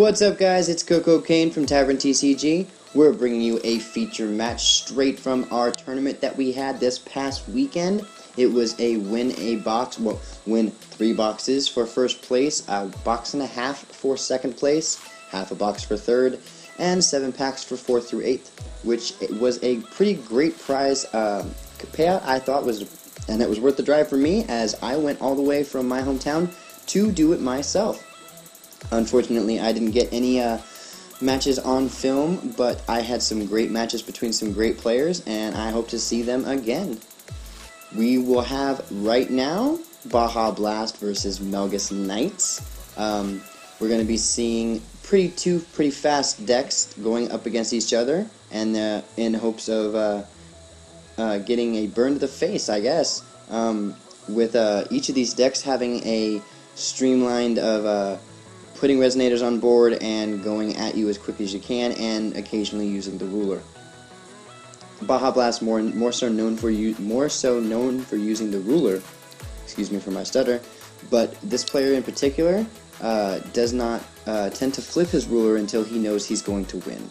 What's up, guys? It's CocoKane from Tavern TCG. We're bringing you a feature match straight from our tournament that we had this past weekend. It was a win 3 boxes for first place, a box and a half for second place, half a box for third, and 7 packs for 4th through 8th, which was a pretty great prize payout, I thought, and it was worth the drive for me, as I went all the way from my hometown to do it myself. Unfortunately, I didn't get any matches on film, but I had some great matches between some great players, and I hope to see them again. We will have, right now, Baja Blast versus Melgis Knights. We're going to be seeing two pretty fast decks going up against each other, and in hopes of getting a burn to the face, I guess, with each of these decks having a streamlined of putting resonators on board and going at you as quick as you can, and occasionally using the ruler. Baja Blast more so known for using the ruler. Excuse me for my stutter. But this player in particular does not tend to flip his ruler until he knows he's going to win.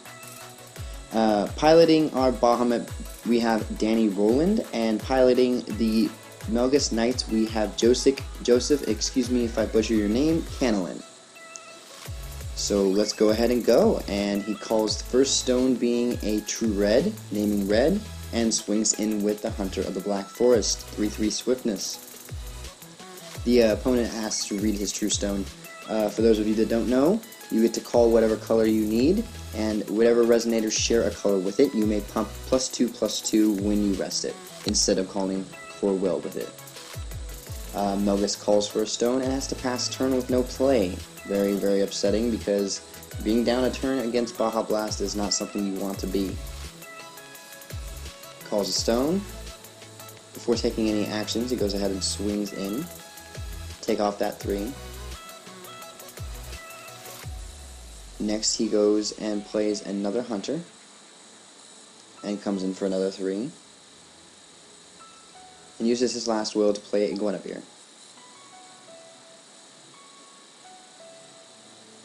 Piloting our Bahamut, we have Danny Rowland, and piloting the Melgis Knights, we have Joseph, excuse me if I butcher your name, Canelin. So let's go ahead and go, and he calls the first stone being a true red, naming red, and swings in with the Hunter of the Black Forest, 3/3 swiftness. The opponent asks to read his true stone. For those of you that don't know, you get to call whatever color you need, and whatever resonators share a color with it, you may pump +2/+2 when you rest it, instead of calling for will with it. Melgis calls for a stone and has to pass turn with no play. Very, very upsetting, because being down a turn against Baja Blast is not something you want to be. Calls a stone. Before taking any actions, he goes ahead and swings in. Take off that 3. Next, he goes and plays another Hunter, and comes in for another 3. And uses his last will to play a Guinevere.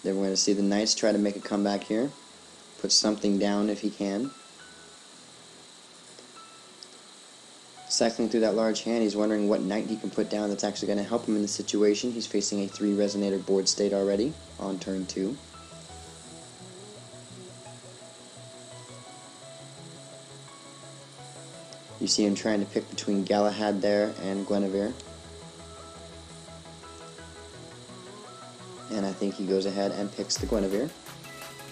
Then we're going to see the Knights try to make a comeback here. Put something down if he can. Cycling through that large hand, he's wondering what Knight he can put down that's actually going to help him in this situation. He's facing a 3 resonator board state already on turn 2. You see him trying to pick between Galahad there and Guinevere. And I think he goes ahead and picks the Guinevere.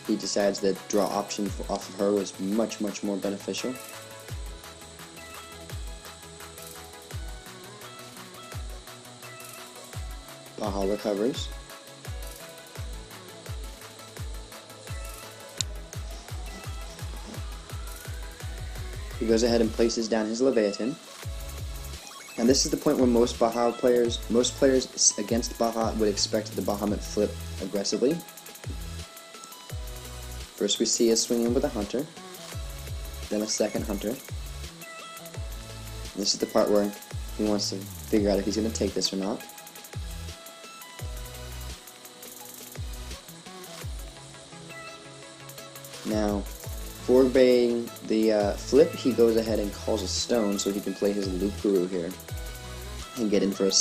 He decides that draw option off of her was much, much more beneficial. Baja recovers. He goes ahead and places down his Leviathan. And this is the point where most players against Baja would expect the Bahamut flip aggressively. First we see a swing in with a Hunter, then a second Hunter. This is the part where he wants to figure out if he's going to take this or not. Now, forebaying the flip, he goes ahead and calls a stone so he can play his Loop Guru here and get in for a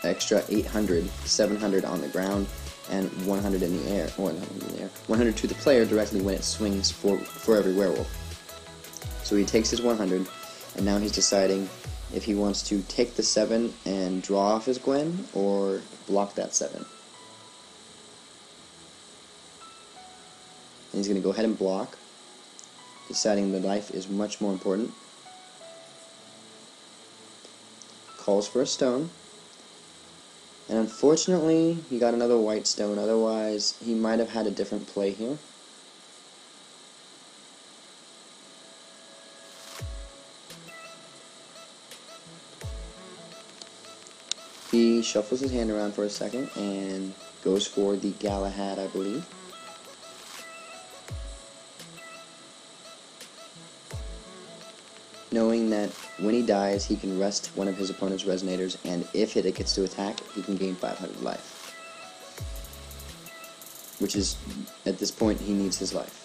extra 800, 700 on the ground, and 100 in the air. 100 to the player directly when it swings for every werewolf. So he takes his 100, and now he's deciding if he wants to take the 7 and draw off his Gwen, or block that 7. And he's going to go ahead and block, deciding the life is much more important. Calls for a stone, and unfortunately he got another white stone, otherwise he might have had a different play here. He shuffles his hand around for a second and goes for the Galahad, I believe. Knowing that when he dies, he can rest one of his opponent's resonators, and if it gets to attack, he can gain 500 life. which is, at this point, he needs his life.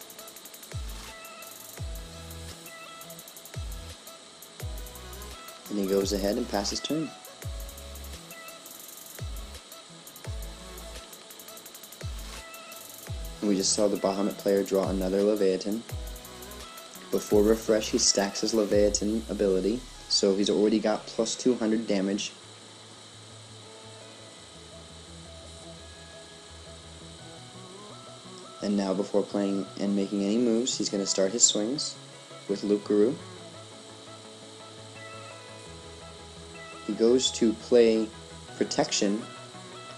And he goes ahead and passes turn. And we just saw the Bahamut player draw another Leviathan. Before refresh, he stacks his Leviathan ability, so he's already got plus 200 damage. And now, before playing and making any moves, he's going to start his swings with Lukaru. He goes to play Protection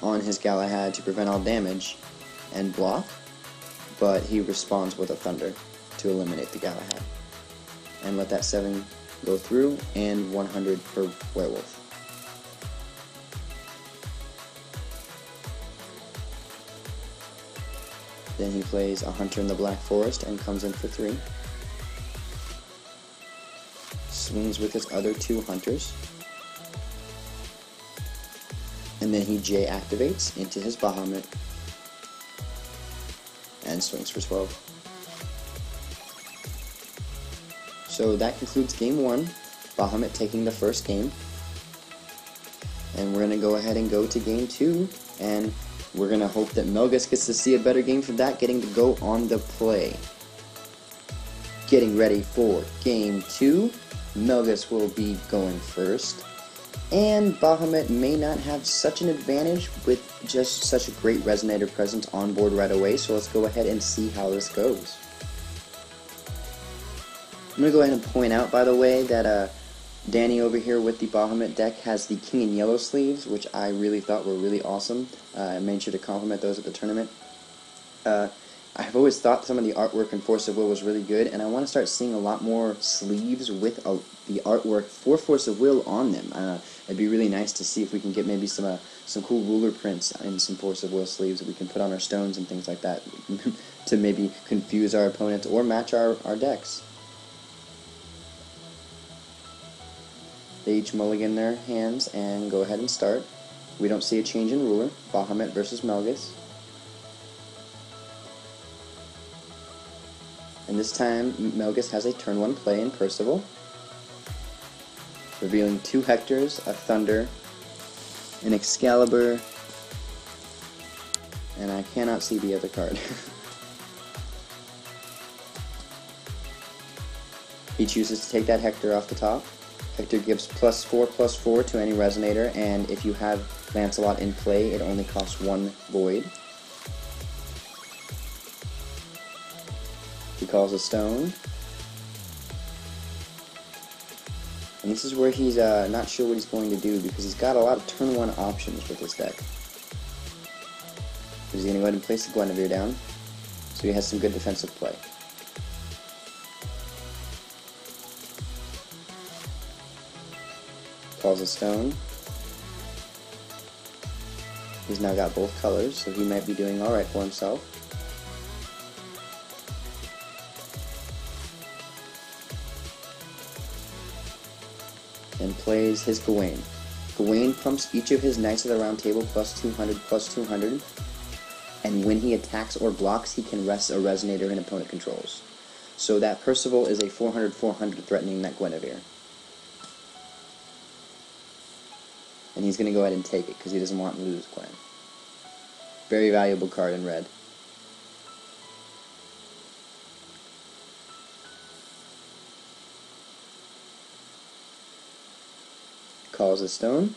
on his Galahad to prevent all damage and block, but he responds with a Thunder to eliminate the Galahad. And let that 7 go through, and 100 per Werewolf. Then he plays a Hunter in the Black Forest and comes in for 3. Swings with his other 2 Hunters. And then he J activates into his Bahamut and swings for 12. So that concludes game 1. Bahamut taking the first game. And we're going to go ahead and go to game 2, and we're going to hope that Melgis gets to see a better game for that, getting to go on the play. Getting ready for game 2. Melgis will be going first. And Bahamut may not have such an advantage with just such a great Resonator presence on board right away, so let's go ahead and see how this goes. I'm going to go ahead and point out, by the way, that Danny over here with the Bahamut deck has the King in Yellow sleeves, which I really thought were really awesome. I made sure to compliment those at the tournament. I've always thought some of the artwork in Force of Will was really good, and I want to start seeing a lot more sleeves with the artwork for Force of Will on them. It'd be really nice to see if we can get maybe some cool ruler prints in some Force of Will sleeves that we can put on our stones and things like that to maybe confuse our opponents or match our decks. They each mulligan their hands and go ahead and start. We don't see a change in ruler. Bahamut versus Melgis. And this time, Melgis has a turn 1 play in Percival, revealing 2 Hectors, a Thunder, an Excalibur, and I cannot see the other card. He chooses to take that Hector off the top. Hector gives +4/+4 to any Resonator, and if you have Lancelot in play, it only costs 1 Void. He calls a stone. And this is where he's not sure what he's going to do, because he's got a lot of turn 1 options with this deck. He's going to go ahead and place the Guinevere down, so he has some good defensive play. Calls a stone. He's now got both colors, so he might be doing alright for himself. And plays his Gawain. Gawain pumps each of his Knights of the Round Table +200/+200, and when he attacks or blocks, he can rest a Resonator an opponent controls. So that Percival is a 400/400 threatening that Guinevere. And he's going to go ahead and take it, because he doesn't want to lose Gwen. Very valuable card in red. Calls a stone.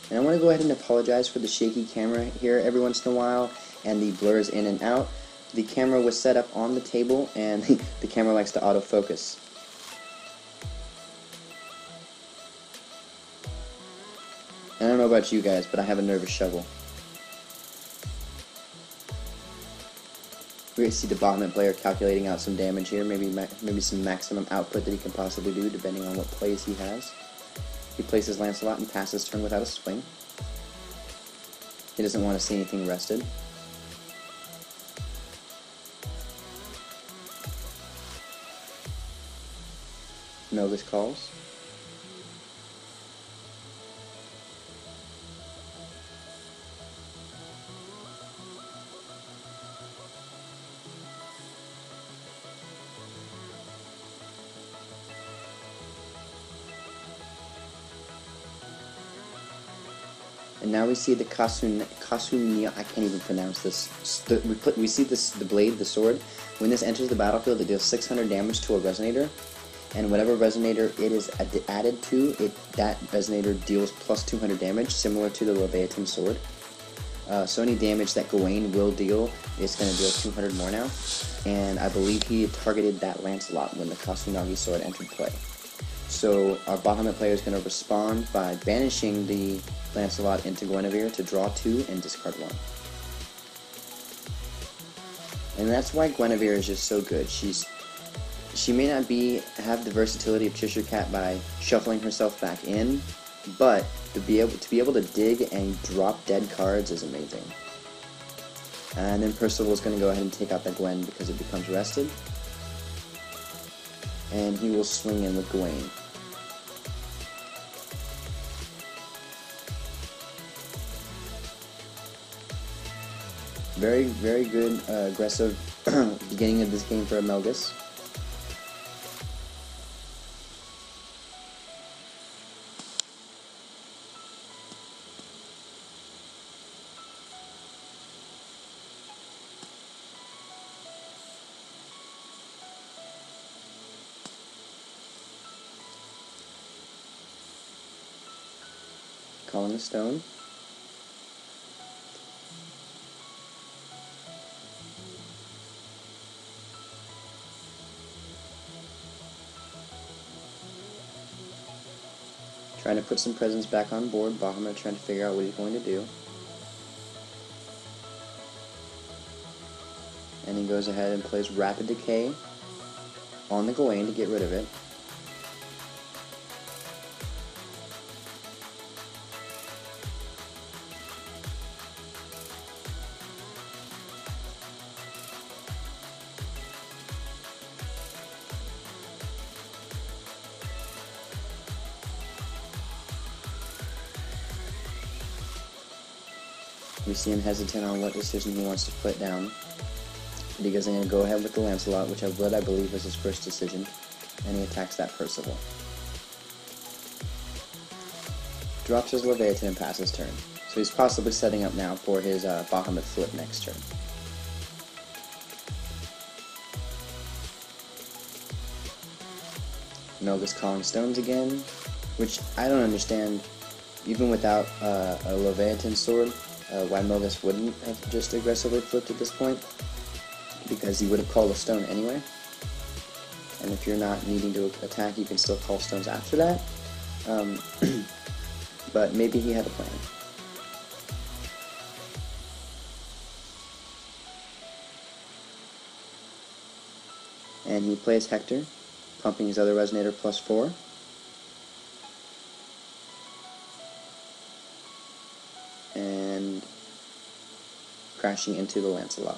And I want to go ahead and apologize for the shaky camera here every once in a while, and the blurs in and out. The camera was set up on the table, and the camera likes to autofocus. I don't know about you guys, but I have a nervous shovel. We're going to see the Bahamut player calculating out some damage here, maybe some maximum output that he can possibly do, depending on what plays he has. He places Lancelot and passes turn without a swing. He doesn't want to see anything rested. Melgis calls. And now we see the Kasunya, I can't even pronounce this. We see the blade, the sword. When this enters the battlefield, it deals 600 damage to a resonator. And whatever resonator it is added to, that resonator deals plus 200 damage, similar to the Leviathan sword. So any damage that Gawain will deal is going to deal 200 more now. And I believe he targeted that Lancelot when the Kasunya sword entered play. So our Bahamut player is going to respond by banishing the Lancelot into Guinevere to draw 2 and discard 1. And that's why Guinevere is just so good. She may not have the versatility of Cheshire Cat by shuffling herself back in, but to be able to dig and drop dead cards is amazing. And then Percival is going to go ahead and take out the Gwen because it becomes rested. And he will swing in with Gawain. Very, very good aggressive beginning of this game for Melgis. Calling a stone. Trying to put some presents back on board. Bahamut trying to figure out what he's going to do. And he goes ahead and plays Rapid Decay on the Gawain to get rid of it. We see him hesitant on what decision he wants to put down. But he goes, I'm going to go ahead with the Lancelot, which I believe was his first decision. And he attacks that Percival. Drops his Leviathan and passes turn. So he's possibly setting up now for his Bahamut flip next turn. Melgis calling stones again, which I don't understand, even without a Leviathan sword, why Melgis wouldn't have just aggressively flipped at this point, because he would have called a stone anyway. And if you're not needing to attack, you can still call stones after that. But maybe he had a plan. And he plays Hector, pumping his other resonator +4. And crashing into the Lancelot.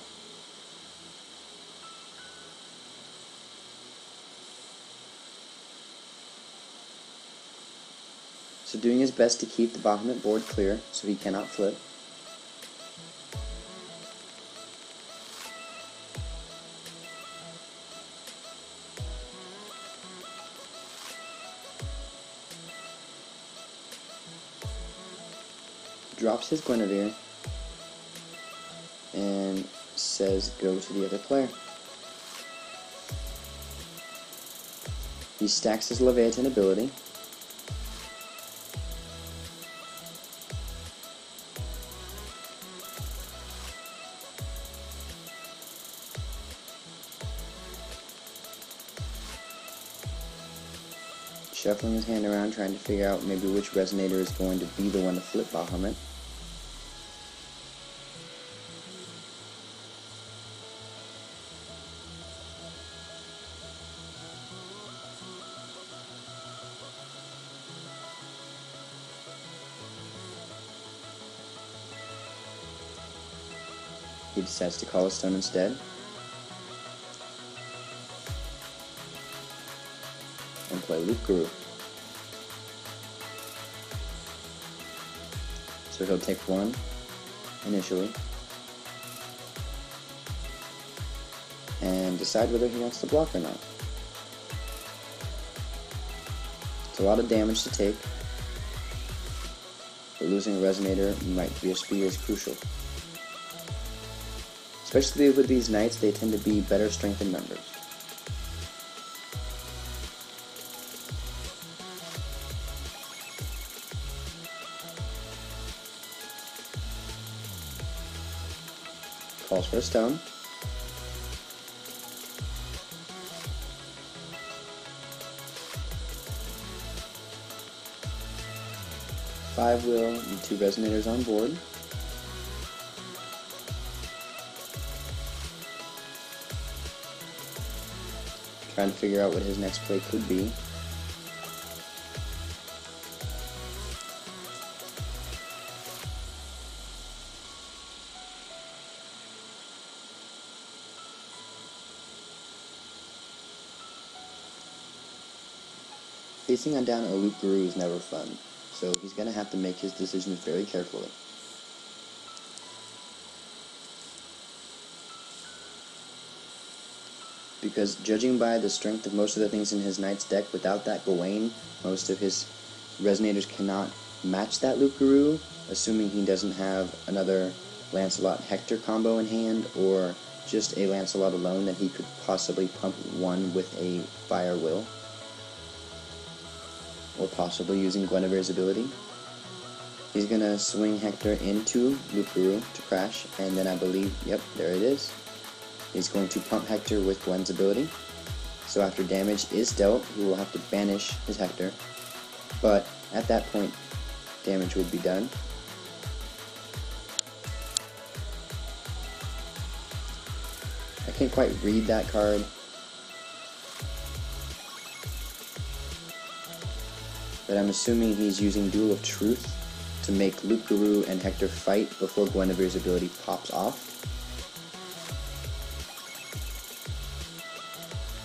So doing his best to keep the Bahamut board clear so he cannot flip. Drops his Guinevere and says go to the other player. He stacks his Leviathan ability. Shuffling his hand around, trying to figure out maybe which resonator is going to be the one to flip Bahamut. He decides to call a stone instead. And play Loop Guru. So he'll take 1 initially. And decide whether he wants to block or not. It's a lot of damage to take. but losing a resonator might just be as crucial. Especially with these knights, they tend to be better strengthened members. Calls for a stone. Five will and 2 resonators on board. Trying to figure out what his next play could be. Facing on down a Loop Guru is never fun, so he's going to have to make his decisions very carefully. Because judging by the strength of most of the things in his Knight's deck, without that Gawain, most of his Resonators cannot match that Loop Guru, assuming he doesn't have another Lancelot-Hector combo in hand, or just a Lancelot alone that he could possibly pump one with a Fire Will. Or possibly using Guinevere's ability. He's going to swing Hector into Loop Guru to crash, and then I believe, yep, there it is. He's going to pump Hector with Gwen's ability. So after damage is dealt, he will have to banish his Hector. But at that point, damage would be done. I can't quite read that card. But I'm assuming he's using Duel of Truth to make Loop Guru and Hector fight before Guinevere's ability pops off.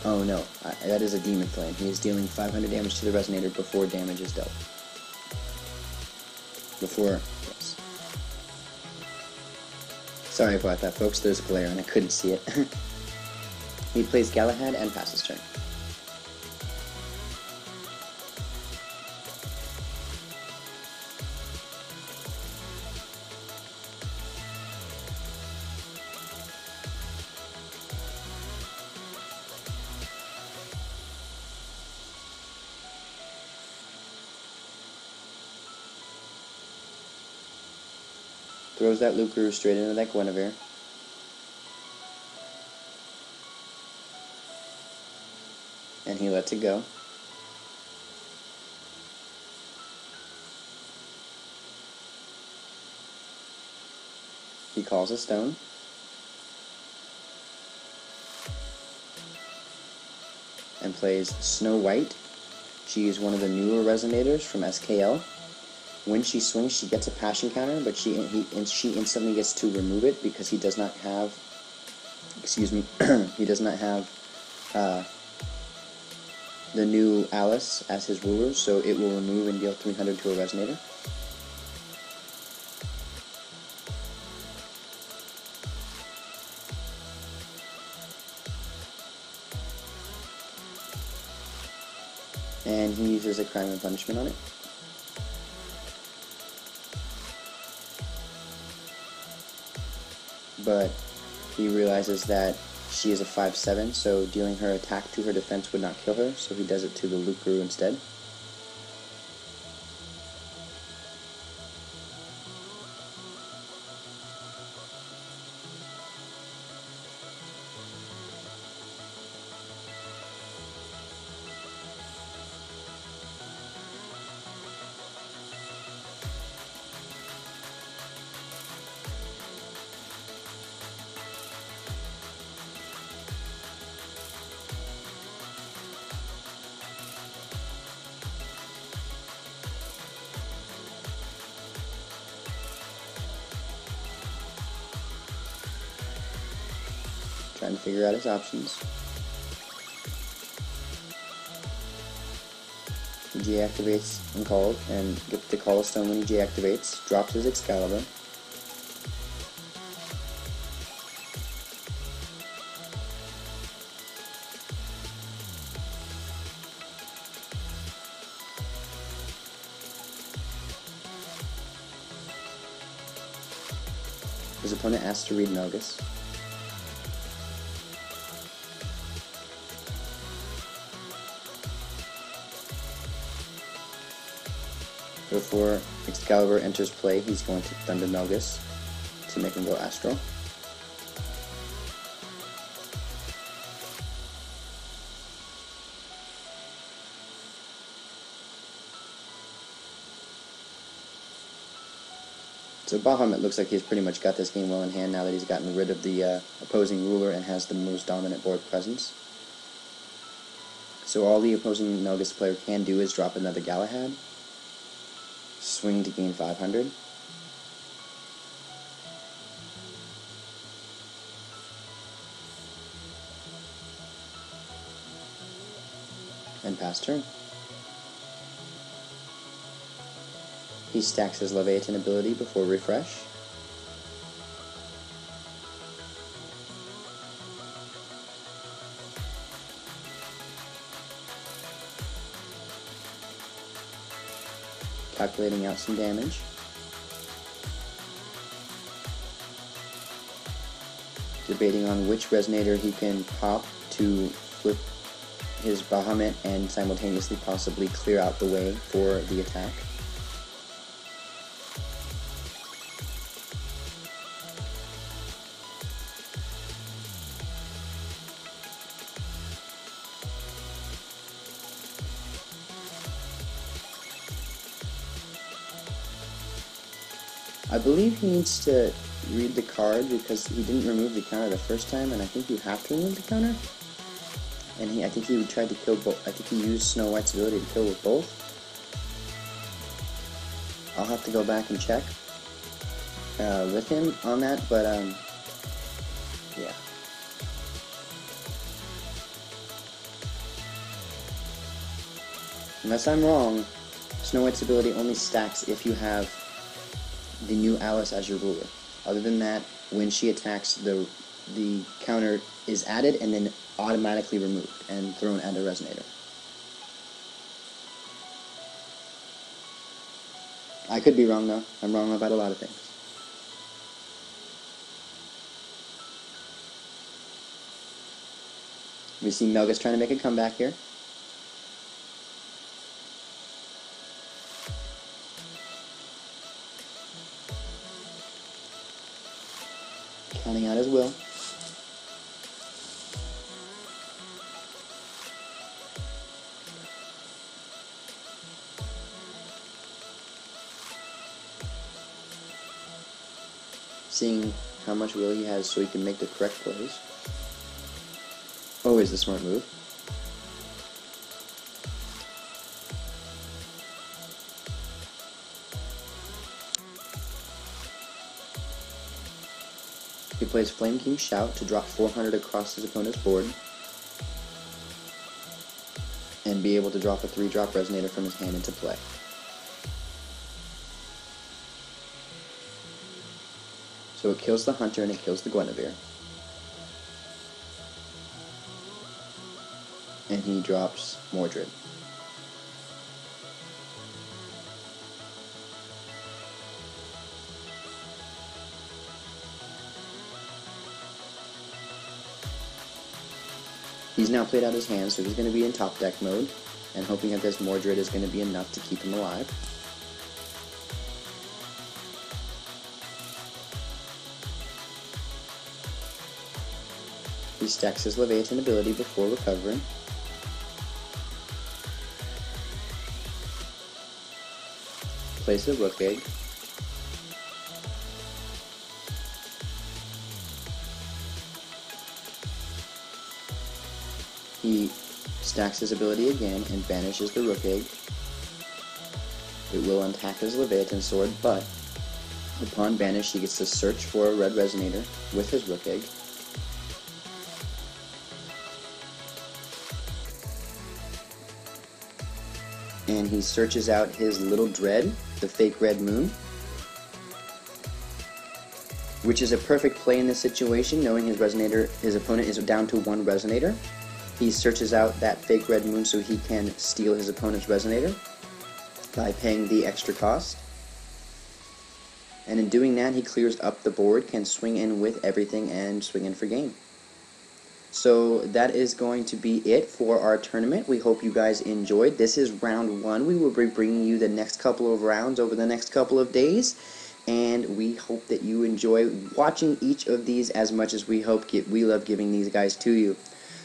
Oh no, that is a Demon Flame. He is dealing 500 damage to the Resonator before damage is dealt. Yes. Sorry about that, folks. There's glare and I couldn't see it. He plays Galahad and passes turn. Throws that Loop Guru straight into that Guinevere. And he lets it go. He calls a stone. And plays Snow White. She is one of the newer Resonators from SKL. When she swings, she gets a passion counter, but she instantly gets to remove it because he does not have, he does not have the new Alice as his ruler, so it will remove and deal 300 to a Resonator. And he uses a Crime and Punishment on it. But he realizes that she is a 5/7, so dealing her attack to her defense would not kill her, so he does it to the Loop Guru instead. Trying to figure out his options. He deactivates and calls, and gets to call a stone when he deactivates, drops his Excalibur. His opponent asks to read Melgis. Before Excalibur enters play, he's going to Thunder Melgis to make him go Astral. So Bahamut looks like he's pretty much got this game well in hand now that he's gotten rid of the opposing ruler and has the most dominant board presence. So all the opposing Melgis player can do is drop another Galahad, swing to gain 500, and pass turn. He stacks his Leviathan ability before refresh. Calculating out some damage. Debating on which resonator he can pop to flip his Bahamut and simultaneously possibly clear out the way for the attack. I believe he needs to read the card because he didn't remove the counter the first time, and I think you have to remove the counter. And I think he tried to kill both. I think he used Snow White's ability to kill with both. I'll have to go back and check with him on that, but yeah. Unless I'm wrong, Snow White's ability only stacks if you have the new Alice as your ruler. Other than that, when she attacks, the counter is added and then automatically removed and thrown at a resonator. I could be wrong though. I'm wrong about a lot of things. We see Melgis trying to make a comeback here. Counting out his will. Seeing how much will he has so he can make the correct plays. Always the smart move. He plays Flame King Shout to drop 400 across his opponent's board and be able to drop a 3-drop resonator from his hand into play. So it kills the Hunter and it kills the Guinevere. And he drops Mordred. He's now played out his hand, so he's going to be in top deck mode, and hoping that this Mordred is going to be enough to keep him alive. He stacks his Leviathan ability before recovering. Plays a Rook Egg. He stacks his ability again and banishes the Rook Egg. It will untap his Leviathan Sword, but upon banish he gets to search for a red resonator with his Rook Egg. And he searches out his Little Dread, the fake red moon, which is a perfect play in this situation, knowing his opponent is down to 1 resonator. He searches out that fake red moon so he can steal his opponent's resonator by paying the extra cost. And in doing that, he clears up the board, can swing in with everything, and swing in for game. So that is going to be it for our tournament. We hope you guys enjoyed. This is round 1. We will be bringing you the next couple of rounds over the next couple of days. And we hope that you enjoy watching each of these as much as we love giving these guys to you.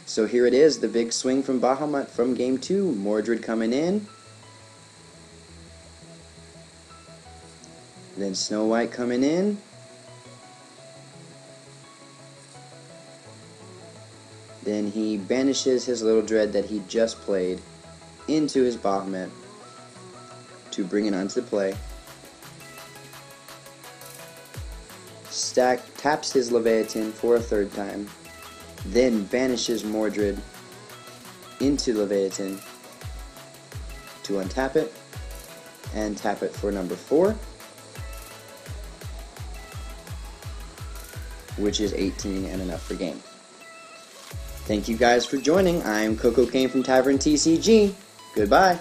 So here it is, the big swing from Bahamut from Game 2. Mordred coming in. Then Snow White coming in. Then he banishes his Little Dread that he just played into his Bahamut to bring it onto the play. Taps his Leviathan for a 3rd time, then banishes Mordred into Leviathan to untap it and tap it for number 4, which is 18 and enough for game. Thank you guys for joining. I'm CocoKane from Tavern TCG. Goodbye.